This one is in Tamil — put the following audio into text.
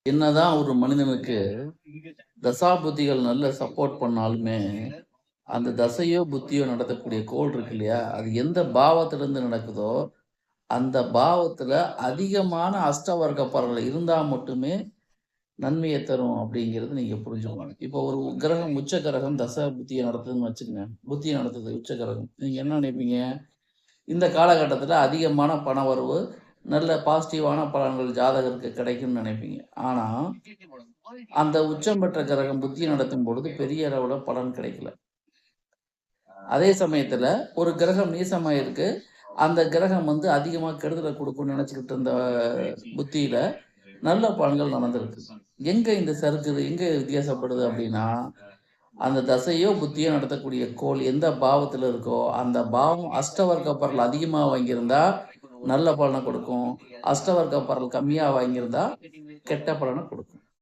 என்னதான் ஒரு மனிதனுக்கு தசாபுத்திகள் நல்ல சப்போர்ட் பண்ணாலுமே, அந்த தசையோ, புத்தியோ நடத்தக்கூடிய கோள் இருக்கு இல்லையா? அது எந்த பாவத்திலிருந்து நடக்குதோ, அந்த பாவத்துல அதிகமான அஷ்டவர்க்க பலன்கள் இருந்தா மட்டுமே நன்மைய தரும் அப்படிங்கிறது நீங்க புரிஞ்சுக்கணும். இப்போ ஒரு கிரகம் உச்ச கிரகம் தசா புத்திய நடத்துதுன்னு வச்சுக்கங்க. புத்திய நடத்துது உச்ச கிரகம். நீங்க என்ன நினைப்பீங்க? இந்த காலகட்டத்தில அதிகமான பணவரவு, நல்ல பாசிட்டிவான பலன்கள் ஜாதகருக்கு கிடைக்கும்னு நினைப்பீங்க. ஆனா, அந்த உச்சம் பெற்ற கிரகம் புத்தி நடத்தும் பொழுது பெரிய அளவுல பலன் கிடைக்கல. அதே சமயத்துல ஒரு கிரகம் நீசமாயிருக்கு. அந்த கிரகம் வந்து அதிகமா கெடுதல குடுக்கும்னு நெனச்சுக்கிட்டு இருந்த புத்தியில, நல்ல பலன்கள் நடந்திருக்கு. எங்க இந்த சறுக்குது? எங்க வித்தியாசப்படுது அப்டின்னா, அந்த தசையோ, புத்தியோ நடத்தக்கூடிய கோள் எந்த பாவத்துல இருக்கோ, அந்த பாவம் அஷ்டவர்க்க பலன் அதிகமா வாங்கியிருந்தா, நல்ல பலன கொடுக்கும். அஷ்டவர்க்க பலன் கம்மியா வாங்கியிருந்தா, கெட்ட பலன கொடுக்கும்.